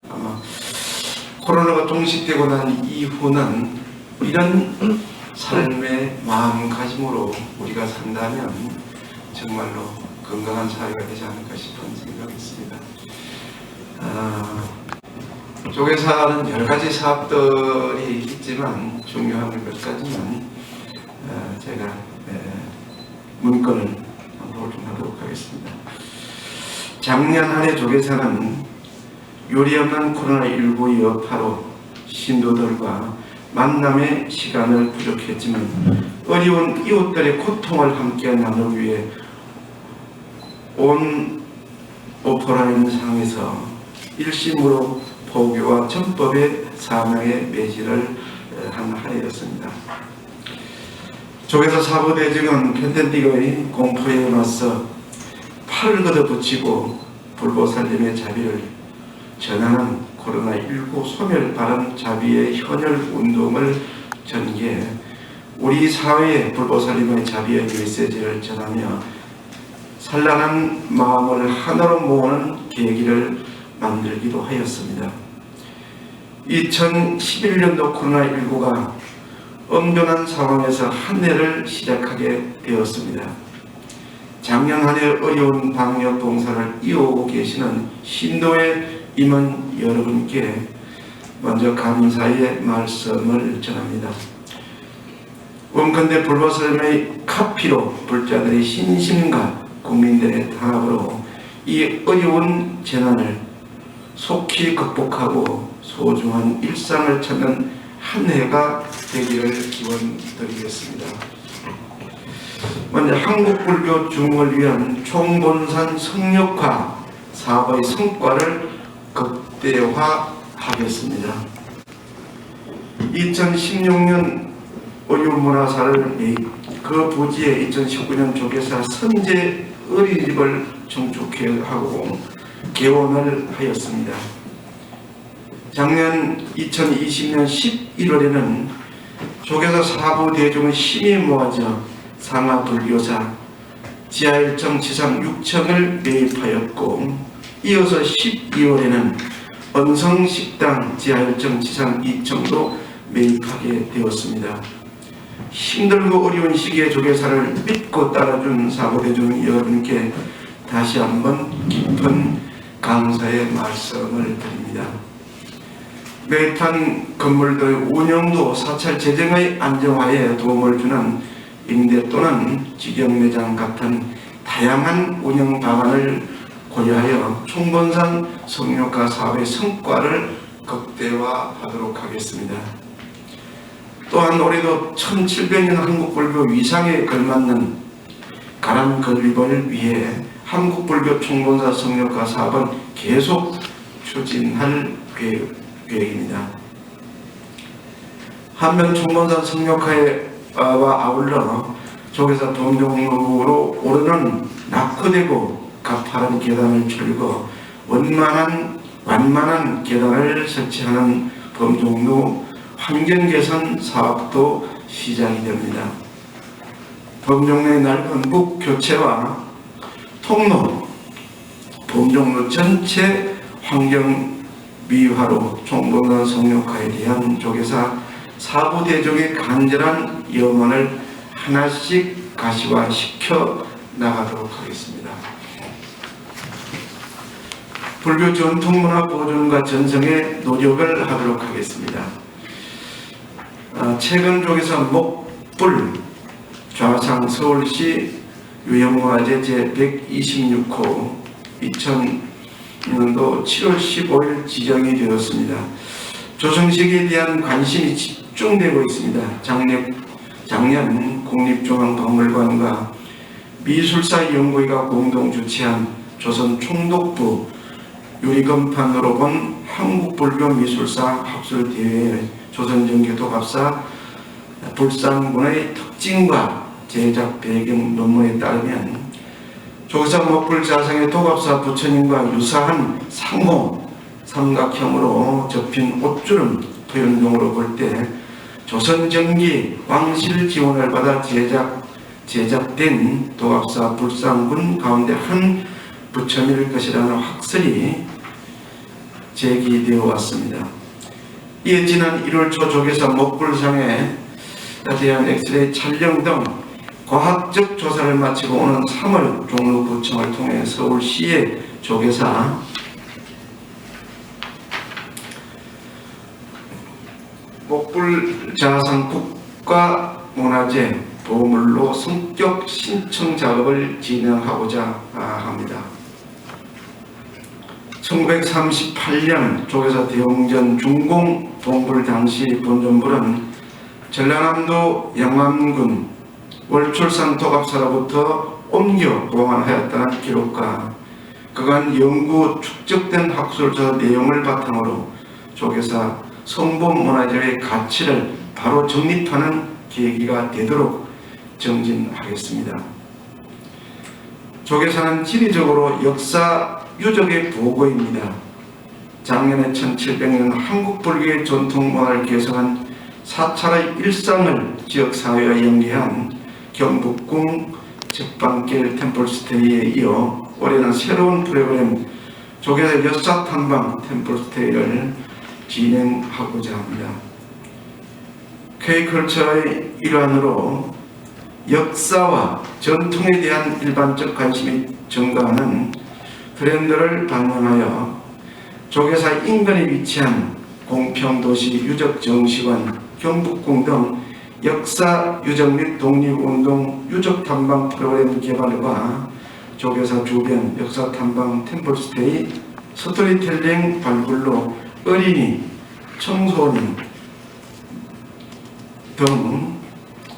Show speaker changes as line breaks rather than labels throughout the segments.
아마 코로나가 종식되고 난 이후는 이런 삶의 마음가짐으로 우리가 산다면 정말로 건강한 사회가 되지 않을까 싶은 생각이 있습니다. 조계사는 여러 가지 사업들이 있지만 중요한 몇 가지는 제가 문건을 한번 좀 하도록 하겠습니다. 작년 한 해 조계사는 요리없는 코로나19 여파로 신도들과 만남의 시간을 부족했지만 어려운 이웃들의 고통을 함께 나누기 위해 온 오프라인 상에서 일심으로 포교와 전법의 사명에 매진을 한 한 해였습니다. 조계사 사부대중은 팬데믹의 공포에 맞서 팔을 걷어붙이고 불보살님의 자비를 전하는 코로나19 소멸 발언 자비의 헌혈 운동을 전개해 우리 사회에 불보살님의 자비의 메시지를 전하며 산란한 마음을 하나로 모으는 계기를 만들기도 하였습니다. 2011년도 코로나19가 엄중한 상황에서 한 해를 시작하게 되었습니다. 작년 한 해 어려운 방역 봉사를 이어오고 계시는 신도의 임원 여러분께 먼저 감사의 말씀을 전합니다. 원컨대 불보살님의 카피로 불자들의 신심과 국민들의 단합으로 이 어려운 재난을 속히 극복하고 소중한 일상을 찾는 한 해가 되기를 기원드리겠습니다. 먼저 한국불교 중흥을 위한 총본산 성역화 사업의 성과를 극대화하겠습니다. 2016년 의료문화사를 그 부지에 2019년 조계사 선제 어린이집을 정축해 하고 개원을 하였습니다. 작년 2020년 11월에는 조계사 사부대중의 힘이 모아져 상하불교사 지하일정 지상 6층을 매입하였고 이어서 12월에는 언성식당 지하일정 지상 2층도 매입하게 되었습니다. 힘들고 어려운 시기에 조계사를 믿고 따라준 사부대중 여러분께 다시 한번 깊은 감사의 말씀을 드립니다. 매입한 건물들의 운영도 사찰 재정의 안정화에 도움을 주는 임대 또는 직영매장 같은 다양한 운영 방안을 고려하여 총본산 성역화 사업의 성과를 극대화하도록 하겠습니다. 또한 올해도 1700년 한국불교 위상에 걸맞는 가람 건립을 위해 한국불교 총본산 성역화 사업은 계속 추진할 계획입니다. 한편 총본산 성역화와 아울러 조계사 범종로로 오르는 낙후되고 가파른 계단을 줄고 완만한 계단을 설치하는 범종로 환경개선 사업도 시작이 됩니다. 범종로의 넓은 묵 교체와 통로, 범종로 전체 환경 미화로 총본산 성역화에 대한 조계사 사부대중의 간절한 염원을 하나씩 가시화시켜 나가도록 하겠습니다. 불교 전통문화 보존과 전승에 노력을 하도록 하겠습니다. 최근 조계사 목불 좌상 서울시 유형화재 제126호 2000년도 7월 15일 지정이 되었습니다. 조성식에 대한 관심이 집중되고 있습니다. 작년 국립중앙박물관과 미술사연구회가 공동 주최한 조선 총독부 유리건판으로 본 한국불교 미술사 학술대회에 조선전기 도갑사 불상군의 특징과 제작 배경 논문에 따르면 조계사 목불 자상의 도갑사 부처님과 유사한 상호 삼각형으로 접힌 옷주름 표현용으로 볼 때 조선전기 왕실 지원을 받아 제작된 도갑사 불상군 가운데 한 부처님일 것이라는 학설이 제기되어 왔습니다. 이에 지난 1월 초 조계사 먹불상에 대한 엑스레이 촬영 등 과학적 조사를 마치고 오는 3월 종로구청을 통해 서울시의 조계사 먹불자산 국가문화재 보물로 성격 신청 작업을 진행하고자 합니다. 1938년 조계사 대웅전 중공 동굴 당시 본전물은 전라남도 영암군 월출산 도갑사로부터 옮겨 보관하였다는 기록과 그간 연구 축적된 학술조사 내용을 바탕으로 조계사 성본문화재의 가치를 바로 정립하는 계기가 되도록 정진하겠습니다. 조계사는 지리적으로 역사 유적의 보고입니다. 작년에 1700년 한국불교의 전통문화를 개성한 사찰의 일상을 지역사회와 연계한 경북궁 제빵길 템플스테이에 이어 올해는 새로운 프로그램 조계사 역사탐방 템플스테이를 진행하고자 합니다. K컬처의 일환으로 역사와 전통에 대한 일반적 관심이 증가하는 트렌드를 반영하여 조계사 인근에 위치한 공평도시 유적정시관, 경북궁 등 역사 유적 및 독립운동 유적 탐방 프로그램 개발과 조계사 주변 역사 탐방 템플스테이 스토리텔링 발굴로 어린이, 청소년 등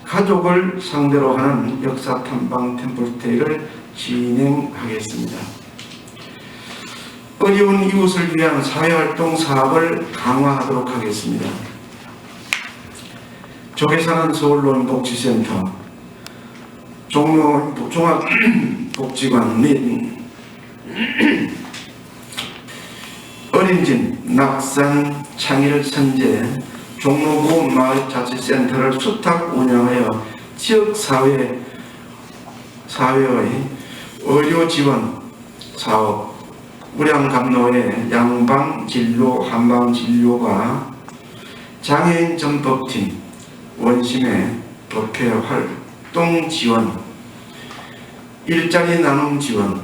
가족을 상대로 하는 역사 탐방 템플스테이를 진행하겠습니다. 어려운 이웃을 위한 사회활동 사업을 강화하도록 하겠습니다. 조계사는 서울노인복지센터, 종로 종합복지관 및 어린진, 낙산, 창일, 선제, 종로구 마을자치센터를 수탁 운영하여 지역사회의 의료 지원 사업, 우량감로의 양방진료, 한방진료가 장애인 전법팀, 원심의 법회 활동 지원, 일자리 나눔 지원,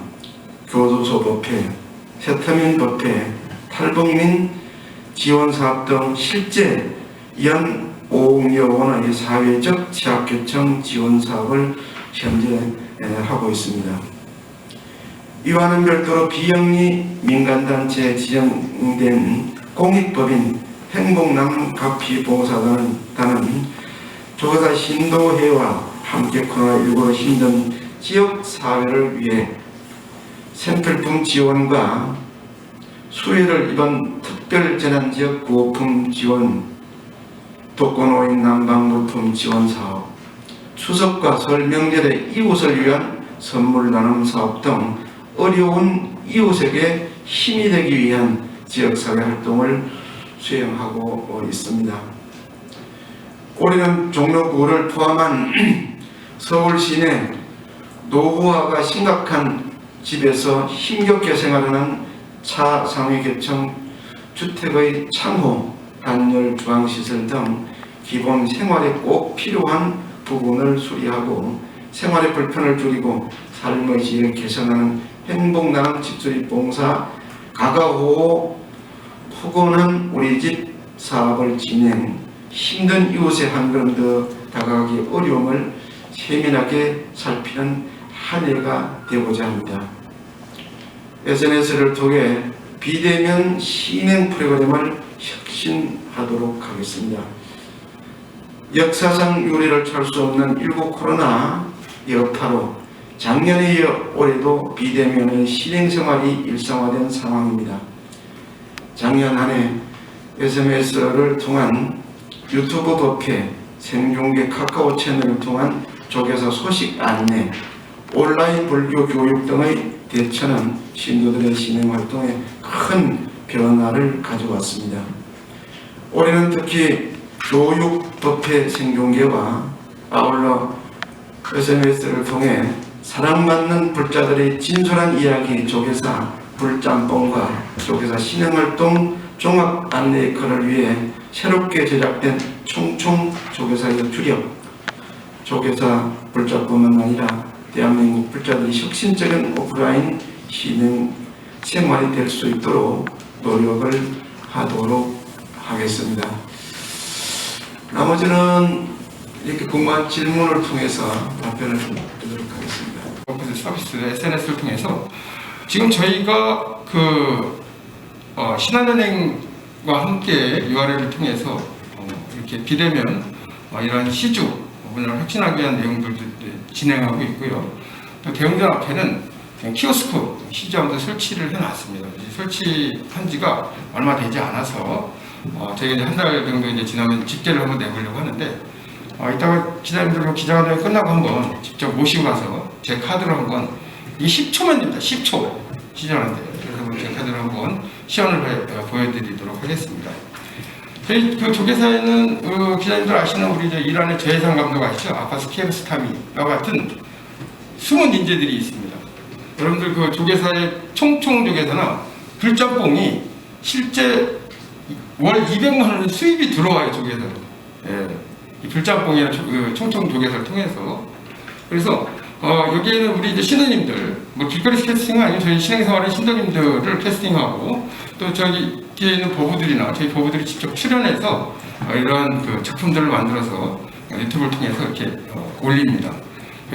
교도소 법회, 세터민 법회, 탈북민 지원 사업 등 실제 연 5억여 원의 사회적 취약계층 지원 사업을 현재 하고 있습니다. 이와는 별도로 비영리 민간단체에 지정된 공익법인 행복남가피봉사단은 조계사 신도회와 함께 코로나19로 힘든 지역사회를 위해 샘플품 지원과 수해를 입은 특별재난지역 구호품 지원, 독거노인 난방물품 지원 사업, 추석과 설 명절에 이웃을 위한 선물 나눔 사업 등 어려운 이웃에게 힘이 되기 위한 지역사회 활동을 수행하고 있습니다. 올해는 종로구를 포함한 서울 시내 노후화가 심각한 집에서 힘겹게 생활하는 차상위계층 주택의 창호, 단열, 주방시설 등 기본 생활에 꼭 필요한 부분을 수리하고 생활의 불편을 줄이고 삶의 질을 개선하는 행복나눔 집수리 봉사 가가호호 후원은 우리 집 사업을 진행, 힘든 이웃의 한 걸음 더 다가가기 어려움을 세밀하게 살피는 한 해가 되고자 합니다. SNS를 통해 비대면 시행 프로그램을 혁신하도록 하겠습니다. 역사상 유례를 찰 수 없는 19 코로나 여파로 작년에 이어 올해도 비대면의 실행생활이 일상화된 상황입니다. 작년 한 해 SNS를 통한 유튜브 법회, 생중계 카카오 채널을 통한 조계사 소식 안내, 온라인 불교 교육 등의 대처는 신도들의 신행 활동에 큰 변화를 가져왔습니다. 올해는 특히 교육 법회 생중계와 아울러 SNS를 통해 사랑받는 불자들의 진솔한 이야기 조계사 불짬뽕과 조계사 신흥활동 종합 안내이커를 위해 새롭게 제작된 총총 조계사의 주력 조계사 불자뿐만 아니라 대한민국 불자들이 혁신적인 오프라인 신흥 생활이 될 수 있도록 노력을 하도록 하겠습니다. 나머지는 이렇게 궁금한 질문을 통해서 답변을 좀 드리도록 하겠습니다.
오픈 서비스 SNS를 통해서 지금 저희가 신한은행과 함께 URL을 통해서 이렇게 비대면 이러한 시주 문화를 혁신하기 위한 내용들도 진행하고 있고요. 또 대형전 앞에는 키오스크 시주함도 설치를 해놨습니다. 설치한 지가 얼마 되지 않아서 저희가 이제 한 달 정도 이제 지나면 집계를 한번 내보려고 하는데 이따가 기자님들 기자회견이 끝나고 한번 직접 모시고 가서 제 카드로 한번 이게 10초만 됩니다. 10초 시전하는데 그래서 제 카드로 한번 시연을 보여드리도록 하겠습니다. 저희 조계사에는 기자님들 아시는 우리 이란의 저해상 감독 아시죠? 아파스 키아르스타미와 같은 숨은 인재들이 있습니다. 여러분들 조계사의 총총 조계사나 불짬뽕이 실제 월 200만 원 수입이 들어와요. 조계사로. 예. 이 불짬뽕이나 총총 조계사를 통해서. 그래서 여기에는 우리 이제 신도님들, 길거리 캐스팅은 아니고 저희 신행생활의 신도님들을 캐스팅하고 또 저기 뒤에 있는 보부들이나 저희 보부들이 직접 출연해서 이런 작품들을 만들어서 유튜브를 통해서 이렇게 올립니다.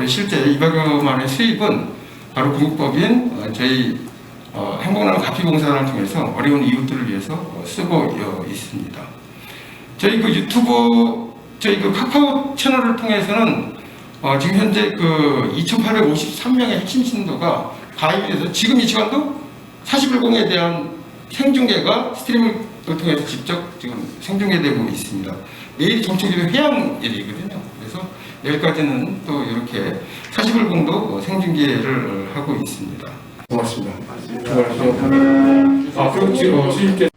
실제 200여만 원의 수입은 바로 공익법인 저희 행복나라 가피봉사를 통해서 어려운 이웃들을 위해서 쓰고 있습니다. 저희 유튜브 저희 카카오 채널을 통해서는 지금 현재 2,853명의 핵심 신도가 가입이 돼서 지금 이 시간도 41공에 대한 생중계가 스트리밍을 통해서 직접 지금 생중계되고 있습니다. 내일이 정책기도 해양일이거든요. 그래서 내일까지는 또 이렇게 41공도 생중계를 하고 있습니다.
고맙습니다. 그리고 지금 주임께서